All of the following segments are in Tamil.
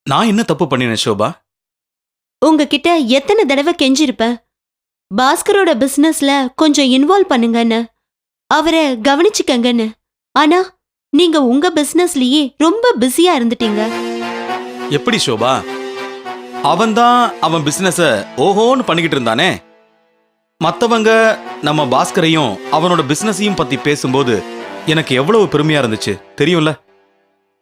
நான் என்ன தப்பு பண்ணினேன் ஷோபா? உங்ககிட்ட எத்தனை தடவை கெஞ்சிருப்பேன் பாஸ்கரோட பிசினஸ்ல கொஞ்சம் இன்வால்வ் பண்ணுங்கன்னு, அவரை கவனிச்சுக்கங்கன்னு. ஆனா நீங்க உங்க பிசினஸ்லயே ரொம்ப பிஸியா இருந்துட்டீங்க. எப்படி ஷோபா? அவன்தான் அவன் பிசினஸ ஓஹோன்னு பண்ணிக்கிட்டு இருந்தானே. மத்தவங்க நம்ம பாஸ்கரையும் அவனோட பிசினஸையும் பத்தி பேசும்போது எனக்கு எவ்வளவு பெருமையா இருந்துச்சு தெரியும்ல.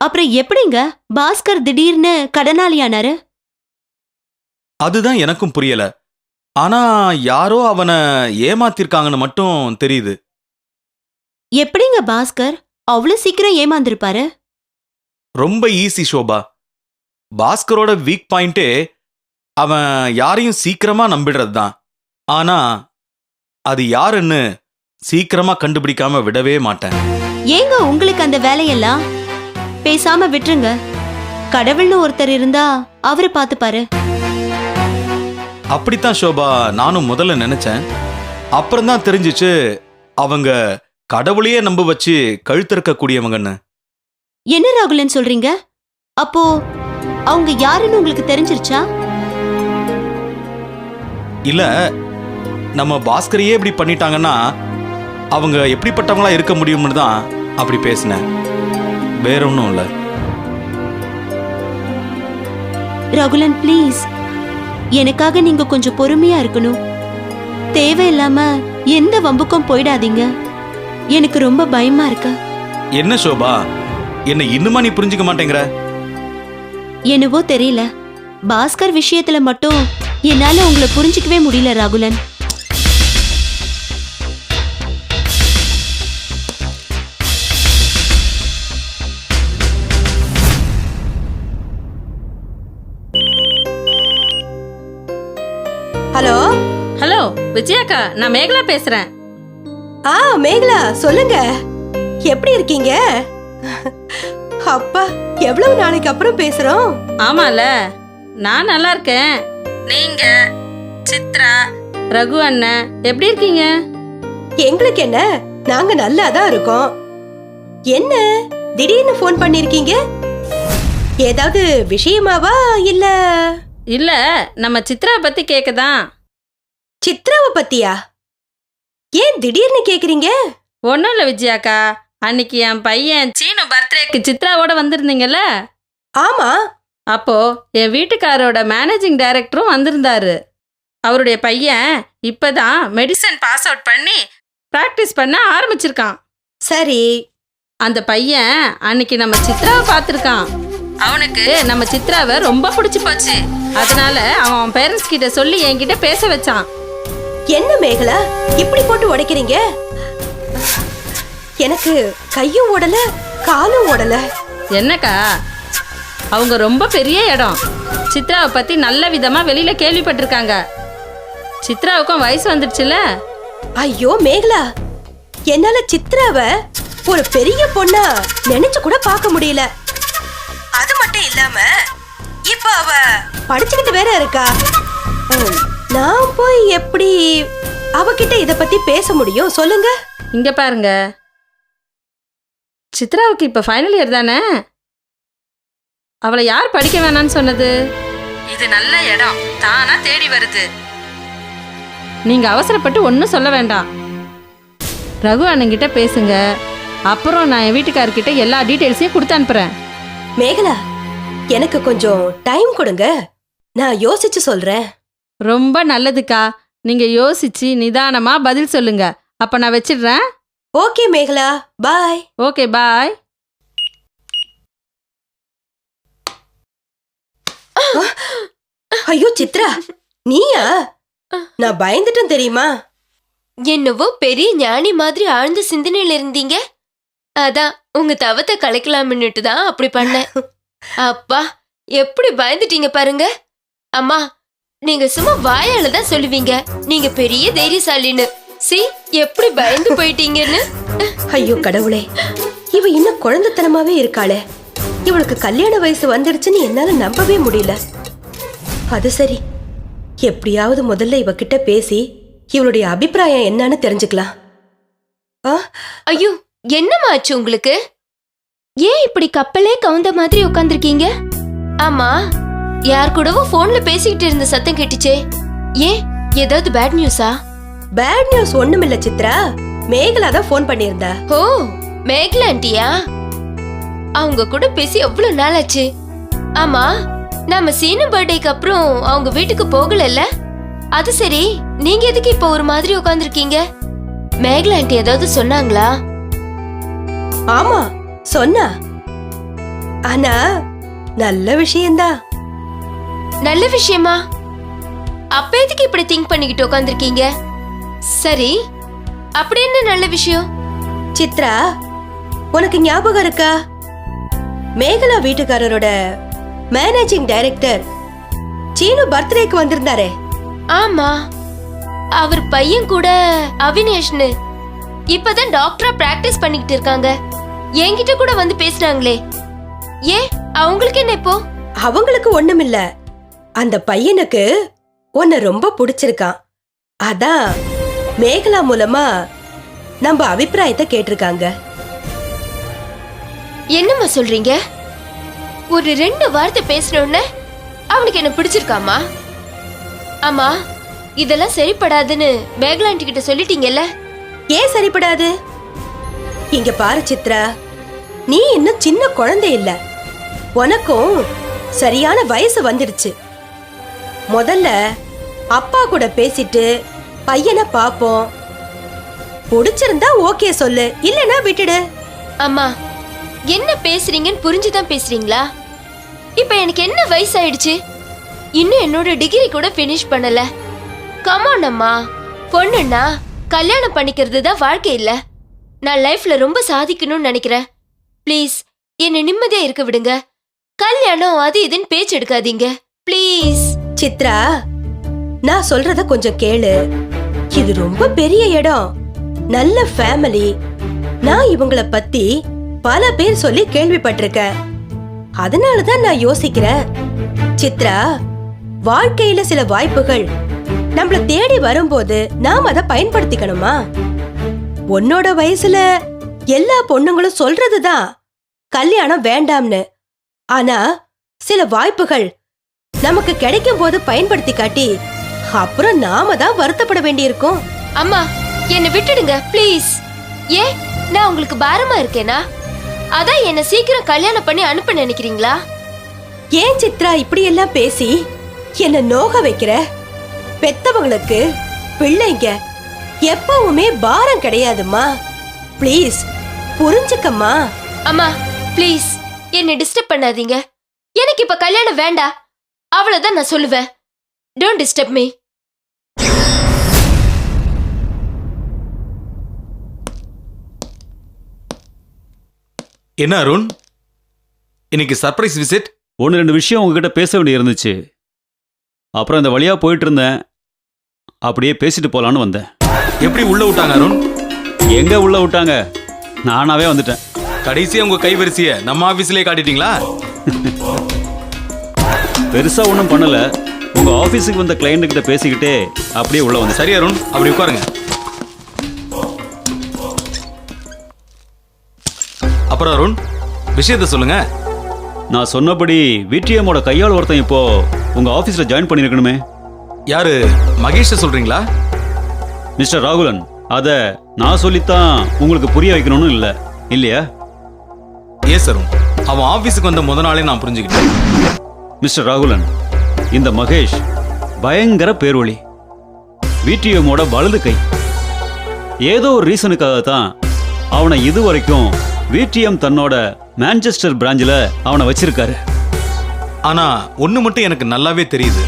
அப்புறம் எப்படிங்க பாஸ்கர் திடீர்னு கடனாளியானாரு? அதுதான் எனக்கும் புரியல. ஆனா யாரோ அவனை ஏமாத்திருக்காங்கன்னு மட்டும் தெரியுது. எப்படிங்க பாஸ்கர் அவ்வளவு சீக்கிரம் ஏமாந்திருப்பாரு? ரொம்ப ஈஸி ஷோபா. பாஸ்கரோட வீக் பாயிண்டே அவன் யாரையும் சீக்கிரமா நம்பிடுறது தான். ஆனா அது யாருன்னு சீக்கிரமா கண்டுபிடிக்காம விடவே மாட்டேன். ஏங்க உங்களுக்கு அந்த வேலையெல்லாம்? பேசாம விட்டுருங்க. கடவுள்னு ஒருத்தர் இருந்தா அவரு பாத்துப்பாரு. அப்படித்தான் ஷோபா நானும் முதல்ல நினைச்சேன். அப்புறம்தான் தெரிஞ்சிச்சு அவங்க கடவுளையே நம்ப வச்சு கழுத்திருக்க கூடியவங்கன்னு. என்ன ராகுலன் சொல்றீங்க? அப்போ அவங்க யாருன்னு உங்களுக்கு தெரிஞ்சிருச்சா? இல்ல, நம்ம பாஸ்கரையே இப்படி பண்ணிட்டாங்கன்னா அவங்க எப்படிப்பட்டவங்களா இருக்க முடியும்னு தான் அப்படி பேசினேன். வேற ஒன்றும் இல்லை. ராகுலன் ப்ளீஸ், எனக்காக நீங்க கொஞ்சம் பொறுமையா இருக்கணும். தேவையில்லாம எந்த வம்புக்கும் போயிடாதீங்க. எனக்கு ரொம்ப பயமா இருக்கு. என்ன ஷோபா, என்ன இன்னுமா நீ புரிஞ்சுக்க மாட்டேங்கிற? என்னவோ தெரியல, பாஸ்கர் விஷயத்துல மட்டும் என்னால உங்களை புரிஞ்சுக்கவே முடியல ராகுலன். ஹலோ ஹலோ விஜயாக்கா, நான் மேகலா பேசுறேன். மேகலா சொல்லுங்க, எப்படி இருக்கீங்க? அப்பா, எவ்வளவு நாளைக்கு அப்புறம் பேசுறோம். ஆமால, நான் நல்லா இருக்கேன். நீங்க சித்ரா, ரகு அண்ணன் எப்படி இருக்கீங்க? எங்களுக்கு என்ன, நாங்க நல்லா தான் இருக்கோம். என்ன திடீர்னு ஃபோன் பண்ணிருக்கீங்க? ஏதாவது விஷயமாவா இல்ல? இல்ல, நம்ம சித்ரா பத்தி கேக்கதான். சித்ராவை பத்தியா? ஏன் திடீர்னு கேக்குறீங்க? ஒன்னும் இல்ல விஜயாக்கா, அன்னைக்கு என் பையன் சீனு பர்த்டேக்கு சித்ராவோட வந்திருந்தீங்கல்ல? ஆமா. அப்போ என் வீட்டுக்காரோட மேனேஜிங் டைரக்டரும் வந்திருந்தாரு. அவருடைய பையன் இப்பதான் மெடிசன் பாஸ் அவுட் பண்ணி பிராக்டிஸ் பண்ண ஆரம்பிச்சிருக்கான். சரி. அந்த பையன் அன்னைக்கு நம்ம சித்ராவை பார்த்துருக்கான். அவனுக்கு நம்ம சித்ராவை ரொம்ப பிடிச்சு போச்சு. அதனால அவன் பேரண்ட்ஸ் கிட்ட சொல்லி என்கிட்ட பேச வச்சான். என்ன மேகலா இப்படி போட்டு உடைக்கிறீங்க? எனக்கு கையும் ஓடல காலும் ஓடல. என்னக்கா, அவங்க ரொம்ப பெரிய இடம். சித்ராவை பத்தி நல்ல விதமா வெளியில கேள்விப்பட்டிருக்காங்க. சித்ராவுக்கும் வயசு வந்துடுச்சுல. ஐயோ மேகலா, என்னால சித்ராவை ஒரு பெரிய பொண்ணா நினைச்சு கூட பார்க்க முடியல. அது மட்டும் இல்லாம இப்ப அவ படிச்சுக்கிட்டு வேற இருக்கா. நான் போய் எப்படி அவகிட்ட இத பத்தி பேச முடியும் சொல்லுங்க? இங்க பாருங்க, சித்ராவுக்கு இப்ப ஃபைனல் இயர் தானே. அவளை யார் படிக்க வேணான்னு சொன்னது? இது நல்ல இடம், தானா தேடி வருது. நீங்க அவசரப்பட்டு ஒன்னும் சொல்ல வேண்டாம். ரகு அண்ணங்கிட்ட பேசுங்க. அப்புறம் நான் என் வீட்டுக்காரர்கிட்ட எல்லா டீட்டெயில்ஸையும் கொடுத்து அனுப்புறேன். மேகலா, எனக்கு கொஞ்சம் டைம் கொடுங்க, நான் யோசிச்சு சொல்றேன். ரொம்ப நல்லதுக்கா. நீங்க யோசிச்சு நிதானமா பதில் சொல்லுங்க. அப்ப நான் வச்சிடுறேன். Okay Mekala, bye. Okay bye. ஐயோ சித்ரா, நீயா? நான் பயந்துட்டேன் தெரியுமா? என்னவோ பெரிய ஞானி மாதிரி ஆழ்ந்த சிந்தனையில இருந்தீங்க. அதான் உங்க தவத்தை கலைக்கலாம்னுட்டு தான் அப்படி பண்ணேன். அப்பா, எப்படி பயந்துட்டீங்க பாருங்க. அம்மா, நீங்க சும்மா வாயால தான் சொல்லுவீங்க நீங்க பெரிய தைரியசாலின்னு. சி, எப்படி பயந்து போயிட்டீங்கன்னு. ஐயோ கடவுளே, இவ இன்னும் குழந்தைத்தனமாவே இருக்காளே. இவளுக்கு கல்யாண வயசு வந்துடுச்சுன்னு என்னால நம்பவே முடியல. அது சரி, எப்படியாவது முதல்ல இவகிட்ட பேசி இவளுடைய அபிப்பிராயம் என்னன்னு தெரிஞ்சுக்கலாம். ஐயோ, என்னமாச்சு உங்களுக்கு? ஏன் இப்படி கப்பலே கவுந்த மாதிரி உட்கார்ந்திருக்கீங்க? ஆமா, யார் கூடவோ போன்ல பேசிக்கிட்டு இருந்த சத்தம் கேட்டுச்சே. ஏன், ஏதாவது பேட் நியூஸா? பேட் நியூஸ் ஒண்ணுமில்ல சித்ரா. மேகலா தான் ஃபோன் பண்ணியிருந்தா. ஓ, மேகலா ஆண்டியா? அவங்க கூட பேசி எவ்வளவு நாள் ஆச்சு. ஆமா, நாம சீனு பர்த்டேக்கு அப்புறம் அவங்க வீட்டுக்கு போகலல்ல? அது சரி, நீங்க எதுக்கு இப்ப ஒரு மாதிரி உட்கார்ந்திருக்கீங்க? மேகலா ஆண்டி ஏதாவது சொன்னாங்களா? ஆமா, சொன்னா. ஆனா நல்ல விஷயம்தான். நல்ல விஷயமா? அப்ப எதுக்கு இப்படி திங்க் பண்ணிக்கிட்டு உட்கார்ந்திருக்கீங்க? சரி, அப்படி என்ன நல்ல விஷயம்? சித்ரா, உனக்கு ஞாபகம் இருக்கா? மேகலா வீட்டுக்காரரோட மேனேஜிங் டைரக்டர் சீனு பர்த்டேக்கு வந்திருந்தாரே. ஆமா, அவர் பையன் கூட அவினேஷ்னு இப்பதான் டாக்டரா பிராக்டிஸ் பண்ணிக்கிட்டு இருக்காங்க. என்கிட்ட கூட வந்து பேசுறாங்களே. ஏன், அவங்களுக்கு என்ன இப்போ? அவங்களுக்கு ஒண்ணுமில்ல, அந்த பையனுக்கு உன்னை ரொம்ப பிடிச்சிருக்கான். அதான் மேகலா மூலமா நம்ம அபிப்பிராயத்தை கேட்டிருக்காங்க. என்னம்மா சொல்றீங்க? ஒரு 2 வார்த்தை பேசணும்னு அவனுக்கு என்ன பிடிச்சிருக்காமா? ஆமா, இதெல்லாம் சரிப்படாதுன்னு மேகலா ஆண்டி கிட்ட சொல்லிட்டீங்கல்ல? ஏன் சரிப்படாது? இங்க பாரு சித்ரா, நீ இன்னும் சின்ன குழந்தை இல்ல. உனக்கும் சரியான வயசு வந்துடுச்சு. முதல்ல அப்பா கூட பேசிட்டு பையனை பாப்போம். பிடிச்சிருந்தா ஓகே சொல்லு, இல்லனா விட்டுடு. அம்மா, என்ன பேசுறீங்கன்னு புரிஞ்சுதான் பேசுறீங்களா? இப்ப எனக்கு என்ன வயசு ஆயிடுச்சு? இன்னும் என்னோட டிகிரி கூட பினிஷ் பண்ணல. கமான் அம்மா, பொண்ணுன்னா கல்யாணம் பண்ணிக்கிறது தான் வாழ்க்கை இல்ல. நான் லைஃப்ல ரொம்ப சாதிக்கணும்னு நினைக்கிறேன். ப்ளீஸ் என்னை நிம்மதியா இருக்க விடுங்க. கல்யாணம் அது இதுன்னு பேச்சு எடுக்காதீங்க ப்ளீஸ். சித்ரா, நான் சொல்றத கொஞ்சம் கேளு. இது ரொம்ப பெரிய இடம், நல்ல ஃபேமிலி. நான் இவங்களை பத்தி பல பேர் சொல்லி கேள்விப்பட்டிருக்கேன். அதனாலதான் நான் யோசிக்கிறேன். சித்ரா, வாழ்க்கையில சில வாய்ப்புகள் நம்மள தேடி வரும்போது நாம் அதை பயன்படுத்திக்கணுமா? உன்னோட வயசுல எல்லா பொண்ணுங்களும் சொல்றதுதான் கல்யாணம் வேண்டாம்னு. ஆனா சில வாய்ப்புகள் நமக்கு கிடைக்கும் போது பயன்படுத்தி காட்டி அப்புறம் நாம தான் வருத்தப்பட வேண்டியிருக்கும். அம்மா, என்னை விட்டுடுங்க ப்ளீஸ். ஏன், நான் உங்களுக்கு பாரமா இருக்கேனா? அதான் என்ன சீக்கிரம் கல்யாணம் பண்ணி அனுப்ப நினைக்கிறீங்களா? ஏன் சித்ரா இப்படி எல்லாம் பேசி என்ன நோக வைக்கிற? பெத்தவங்களுக்கு பிள்ளைங்க எப்பவுமே பாரம் கிடையாதுமா. ப்ளீஸ் புரிஞ்சுக்கம்மா. அம்மா ப்ளீஸ், என்னை டிஸ்டர்ப் பண்ணாதீங்க. எனக்கு இப்ப கல்யாணம் வேண்டாம், அவ்வளவுதான் நான் சொல்லுவேன். Don't disturb me. என்ன அருண், இன்னைக்கு சர்ப்ரைஸ் விசிட்? 1-2 விஷயம் உங்ககிட்ட பேச வேண்டி இருந்துச்சு. அப்புறம் இந்த வழியா போயிட்டு இருந்தேன், அப்படியே பேசிட்டு போலான்னு வந்தேன். எப்படி உள்ள விட்டாங்க அருண்? எங்க உள்ள விட்டாங்க, நானாவே வந்துட்டேன். கடைசியா உங்க கைவரிசைய நம்ம ஆபீஸ்லயே காட்டிட்டீங்களா? பெருசா ஒன்றும் பண்ணல, உங்க ஆபீஸுக்கு வந்த கிளைண்ட் கிட்ட பேசிக்கிட்டே அப்படியே உள்ள வந்தேன். சரி அருண், அப்படி உட்காருங்க. அப்புறம் அருண், விஷயத்த சொல்லுங்க. நான் சொன்னபடி விடிஎம்மோட கையால் ஒருத்தன் இப்போ உங்க ஆபீஸ்ல ஜாயின் பண்ணிருக்கணுமே. யாரு, மகேஷ் சொல்றீங்களா? மிஸ்டர் ராகுலன், அத நான் சொல்லித்தான் உங்களுக்கு புரிய வைக்கணும்னு இல்ல இல்லையா? ஏஸ் அருண், அவன் ஆபீஸுக்கு வந்த முத நாளே நான் புரிஞ்சுக்கிட்டேன். மிஸ்டர் ராகுலன், இந்த மகேஷ் பயங்கர பேர்வழி, விடிஎம்மோட வலது கை. ஏதோ ஒரு ரீசனுக்காக தான் அவனை இதுவரைக்கும் விடிஎம் தன்னோட மான்செஸ்டர் பிராஞ்சில் அவனை வச்சிருக்காரு. ஆனா ஒண்ணு மட்டும் எனக்கு நல்லாவே தெரியுது.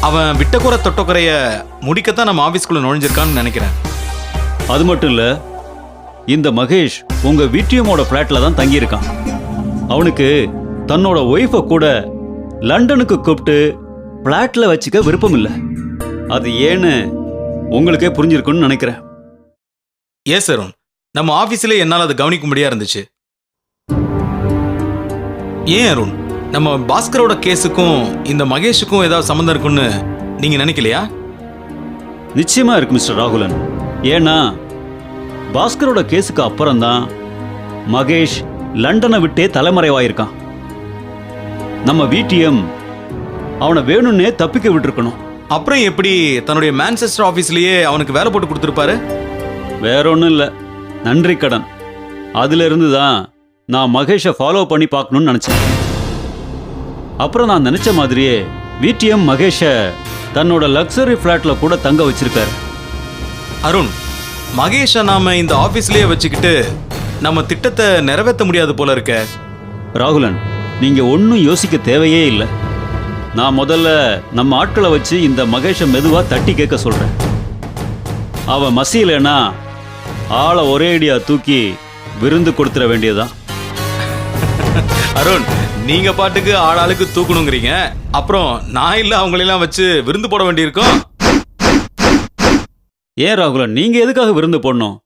அவன் விட்டக்குறை தொட்டக்குறைய முடிக்கத்தான் நம்ம ஆபீஸ்க்குள்ள நுழைஞ்சிருக்கான்னு நினைக்கிறேன். அது மட்டும் இல்ல, இந்த மகேஷ் உங்க விடிஎம்மோட பிளாட்ல தான் தங்கியிருக்கான். அவனுக்கு தன்னோட ஒய்ஃபை கூட லண்டனுக்கு கூப்பிட்டு பிளாட்ல வச்சுக்க விருப்பம் இல்லை. அது ஏன்னு உங்களுக்கே புரிஞ்சிருக்குன்னு நினைக்கிறேன். ஏஸ் அருண், நம்ம ஆபீஸ்ல என்னால் அதை கவனிக்க முடியா இருந்துச்சு. ஏன் அருண், நம்ம பாஸ்கரோட கேஸுக்கும் இந்த மகேஷுக்கும் ஏதாவது சம்மந்தம் இருக்குன்னு நீங்க நினைக்கலையா? நிச்சயமா இருக்கு மிஸ்டர் ராகுலன். ஏன்னா பாஸ்கரோட கேஸுக்கு அப்புறம்தான் மகேஷ் லண்டனை விட்டே தலைமறைவாயிருக்கான். நம்ம விடிஎம் அவனை வேணும்னே தப்பிக்க விட்டுருக்கணும். அப்புறம் எப்படி தன்னுடைய மான்செஸ்டர் ஆபீஸ்லயே அவனுக்கு வேலை போட்டு கொடுத்துருப்பாரு? வேற ஒன்றும் இல்லை, நன்றி கடன். அதுல இருந்து தான் நான் மகேஷை ஃபாலோ பண்ணி பார்க்கணும்னு நினச்சேன். அப்புறம் நான் நினச்ச மாதிரியே விடிஎம் மகேஷை தன்னோட லக்ஸரி ஃப்ளாட்ல கூட தங்க வச்சிருக்காரு. அருண், மகேஷை நாம இந்த ஆபீஸ்லயே வச்சுக்கிட்டு நம்ம திட்டத்தை நிறைவேற்ற முடியாது போல இருக்க. ராகுலன், நீங்க ஒன்றும் யோசிக்க தேவையே இல்லை. நான் முதல்ல நம்ம ஆட்களை வச்சு இந்த மகேஷை மெதுவா தட்டி கேட்க சொல்றேன். அவன் மசியலைன்னா ஆளை ஒரே அடியா தூக்கி விருந்து கொடுத்துட வேண்டியதுதான். அருண், நீங்க பாட்டுக்கு ஆளாளுக்கு தூக்கணுங்கிறீங்க, அப்புறம் நான் இல்ல அவங்களெல்லாம் வச்சு விருந்து போட வேண்டியிருக்கும். ஏன் ராகுலன், நீங்க எதுக்காக விருந்து போடணும்?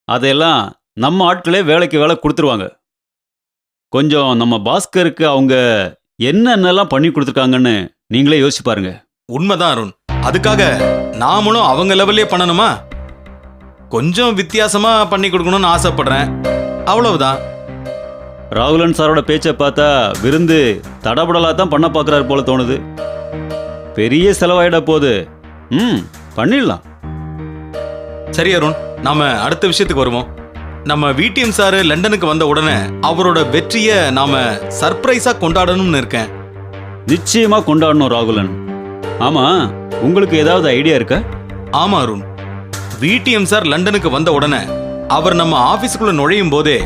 அதையெல்லாம் நம்ம ஆட்களே வேலைக்கு வேலை கொடுத்துருவாங்க. கொஞ்சம் நம்ம பாஸ்கருக்கு அவங்க என்னென்னலாம் பண்ணி கொடுத்துருக்காங்கன்னு நீங்களே யோசிச்சு பாருங்க. உண்மைதான் அருண், அதுக்காக நாமளும் அவங்க லெவல்லே பண்ணணுமா? கொஞ்சம் வித்தியாசமா பண்ணி கொடுக்கணும்னு ஆசைப்படுறேன், அவ்வளவுதான். ராகுலன் சாரோட பேச்சை பார்த்தா விருந்து தடபடலா தான் பண்ண பார்க்குறாரு போல தோணுது. பெரிய செலவாயிட போகுது. பண்ணிடலாம். சரி அருண், நாம அடுத்த விஷயத்துக்கு வருவோம். நம்ம விடிஎம் சாரு லண்டனுக்கு வந்த உடனே அவரோட வெற்றியை நாம சர்ப்ரைஸா கொண்டாடணும்னு இருக்கேன். நிச்சயமா கொண்டாடணும் ராகுலன். ஆமா, உங்களுக்கு ஏதாவது ஐடியா இருக்கா? ஆமா அருண், விடிஎம் சார் லண்டனுக்கு வந்த உடனே அவர் நம்ம ஆபீஸுக்குள்ள நுழையும் போதே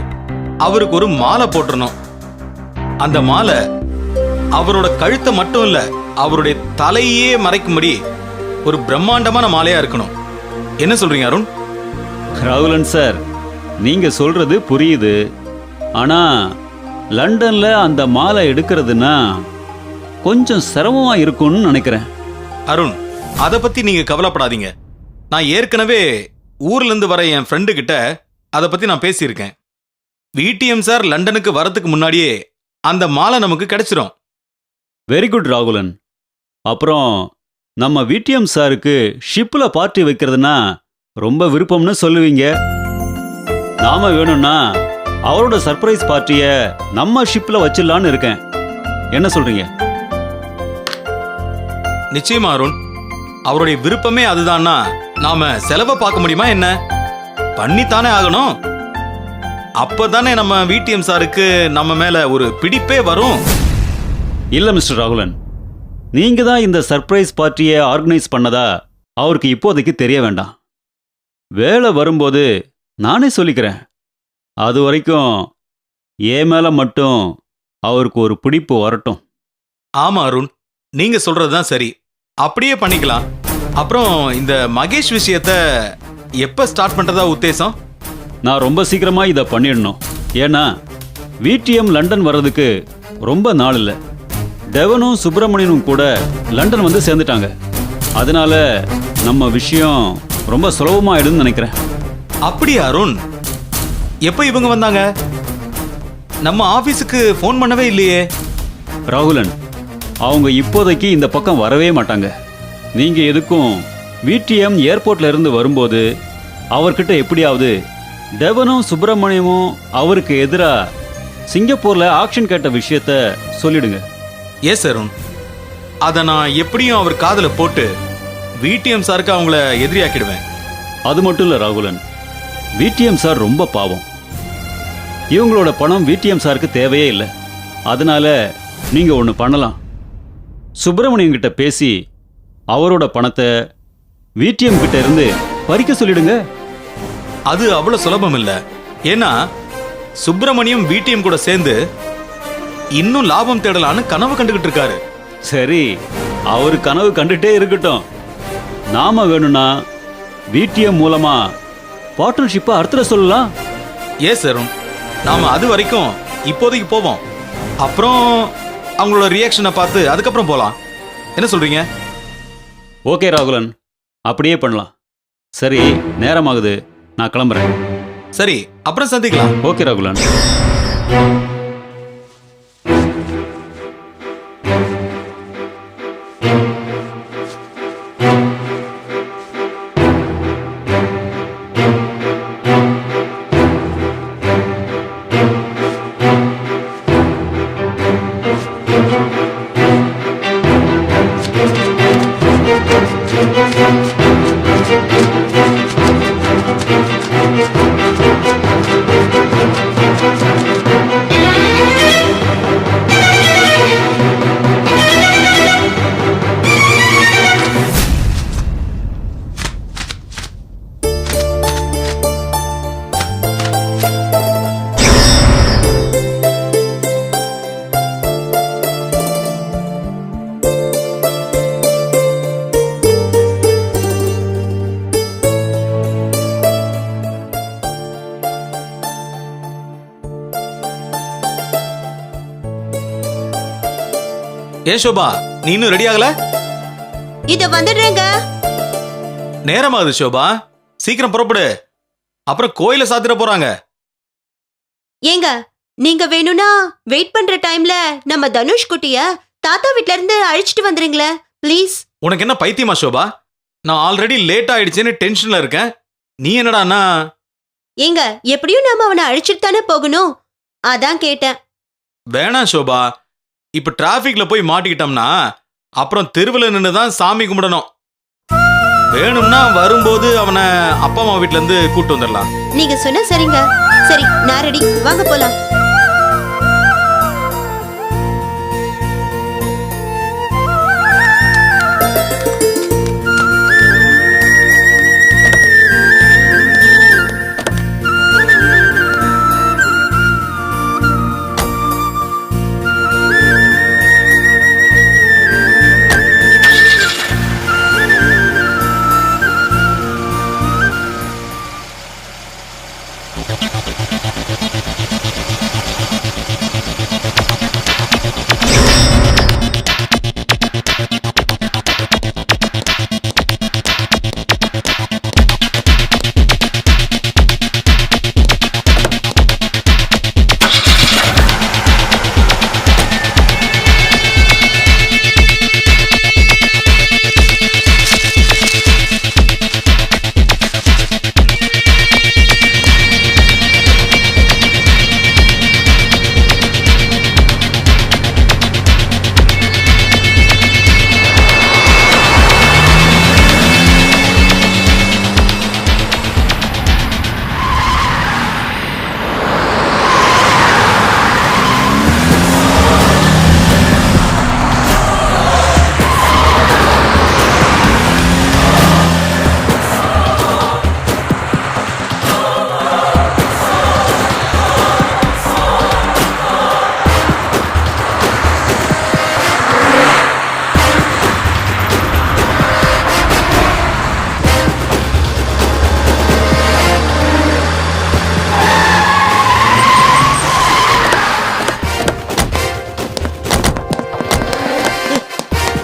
அவருக்கு ஒரு மாலை போட்டுறணும். அந்த மாலை அவரோட கழுத்தை மட்டும் இல்ல, அவருடைய தலையே மறைக்கும்படி ஒரு பிரம்மாண்டமான மாலையா இருக்கணும். என்ன சொல்றீங்க அருண்? ராகுலன் சார், நீங்க சொல்றது புரியுது. ஆனா லண்டன்ல அந்த மாலை எடுக்கிறதுனா கொஞ்சம் சிரமமா இருக்கும்னு நினைக்கிறேன். அருண், அதை பத்தி நீங்க கவலைப்படாதீங்க. நான் ஏற்கனவே ஊர்ல இருந்து வர என் ஃப்ரெண்டு கிட்ட அதை பத்தி நான் பேசியிருக்கேன். விடிஎம் சார் லண்டனுக்கு வரதுக்கு முன்னாடியே அந்த மாலை நமக்கு கிடைச்சிரும். Very good Rahulan. அப்புறம் நம்ம விடிஎம் சாருக்கு ஷிப்ல பார்ட்டி வைக்கிறதுனா ரொம்ப விருப்பம்னு சொல்லுவீங்க. நாம வேணும்னா அவரோட சர்ப்ரைஸ் பார்ட்டிய நம்ம ஷிப்ல வச்சிடலான்னு இருக்கேன். என்ன சொல்றீங்க? நிச்சயமா அருண், அவருடைய விருப்பமே அதுதான்னா நாம செலவை பார்க்க முடியுமா என்ன? பண்ணித்தானே ஆகணும். அப்பதானே நம்ம விடிஎம் சாருக்கு நம்ம மேல ஒரு பிடிப்பே வரும். இல்ல மிஸ்டர் ராகுலன், நீங்க தான் இந்த சர்ப்ரைஸ் பார்ட்டியை ஆர்கனைஸ் பண்ணதா அவருக்கு இப்போதைக்கு தெரிய வேண்டாம். வேலை வரும்போது நானே சொல்லிக்கிறேன். அது வரைக்கும் என் மேல மட்டும் அவருக்கு ஒரு பிடிப்பு வரட்டும். ஆமா அருண், நீங்க சொல்றதுதான் சரி, அப்படியே பண்ணிக்கலாம். அப்புறம் இந்த மகேஷ் விஷயத்த எப்ப ஸ்டார்ட் பண்றதா உத்தேசம்? நான் ரொம்ப சீக்கிரமா இதை பண்ணிடணும். ஏன்னா விடிஎம் லண்டன் வர்றதுக்கு ரொம்ப நாள் இல்லை. டெவனும் சுப்பிரமணியனும் கூட லண்டன் வந்து சேர்ந்துட்டாங்க. அதனால நம்ம விஷயம் ரொம்ப சுலபமாயிடும்னு நினைக்கிறேன். அப்படியா அருண்? எப்ப இவங்க வந்தாங்க? நம்ம ஆபீஸுக்கு ஃபோன் பண்ணவே இல்லையே. ராகுலன், அவங்க இப்போதைக்கு இந்த பக்கம் வரவே மாட்டாங்க. நீங்க எதுக்கும் விடிஎம் ஏர்போர்ட்ல இருந்து வரும்போது அவர்கிட்ட எப்படியாவது டெவனும் சுப்பிரமணியமும் அவருக்கு எதிராக சிங்கப்பூர்ல ஆக்ஷன் கேட்ட விஷயத்த சொல்லிடுங்க. எஸ் அருண், அதை நான் எப்படியும் அவர் காதுல போட்டு விடிஎம் சாருக்கு அவங்கள எதிரியாக்கிடுவேன். அது மட்டும் இல்ல ராகுலன், விடிஎம் சார் ரொம்ப பாவம். இவங்களோட பணம் விடிஎம் சாருக்கு தேவையே இல்லை. அதனால நீங்க ஒன்று பண்ணலாம். சுப்பிரமணியன் கிட்ட பேசி அவரோட பணத்தை விடிஎம் கிட்ட இருந்து பறிக்க சொல்லிடுங்க. அது அவ்வளவு சுலபம் இல்ல. ஏன்னா சுப்பிரமணியம் விடிஎம் கூட சேர்ந்து இன்னும் லாபம் தேடலான்னு கனவு கண்டுகிட்டு இருக்காரு. சரி, அவரு கனவு கண்டுட்டே இருக்கட்டும். நாம வேணும்னா விடிஎம் மூலமா பார்ட்னர்ஷிப்பை அர்த்தர சொல்லலாம். எஸ் அருண், நாம அது வரைக்கும் இப்போதைக்கு போவோம். அப்புறம் அவங்களோட ரியாக்ஷனை பார்த்து அதுக்கப்புறம் போலாம். என்ன சொல்றீங்க? ஓகே ராகுலன், அப்படியே பண்ணலாம். சரி, நேரமாகுது, நான் கிளம்புறேன். சரி, அப்புறம் சந்திக்கலாம். ஓகே ராகுலன். ஏன் சோபா நீ இன்னும் ரெடி ஆகல? இத வந்துடுறேங்க. நேரமாகுது சோபா, சீக்கிரம் புறப்படு, அப்புறம் கோயில சாத்திர போறாங்க. ஏங்க நீங்க வேணும்னா வெயிட் பண்ற டைம்ல நம்ம தனுஷ் குட்டிய தாத்தா வீட்ல இருந்து அழைச்சிட்டு வந்துருங்களேன் ப்ளீஸ். உனக்கு என்ன பைத்தியமா சோபா? நான் ஆல்ரெடி லேட் ஆயிடுச்சேன்னு டென்ஷன்ல இருக்கேன். நீ என்னடான்னா? ஏங்க எப்படியும் நாம அவனை அழைச்சிட்டு தானே போகணும், அதான் கேட்டேன். வேணாம் சோபா, இப்ப டிராபிக்ல போய் மாட்டிக்கிட்டோம்னா அப்புறம் தெருவில் நின்று தான் சாமி கும்பிடணும். வேணும்னா வரும்போது அவனை அப்பா அம்மா வீட்ல இருந்து கூட்டு வந்துடலாம். நீங்க சொன்ன சரிங்க. சரி நான் ரெடி, வாங்க போலாம்.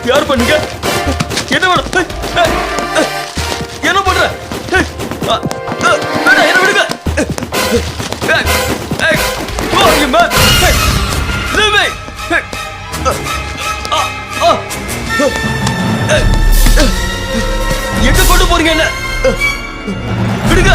யார் பண்ணுங்க? என்ன வேணும்? என்ன பண்ற? என்ன விடுங்க? எங்க கொண்டு போறீங்க? என்ன விடுங்க.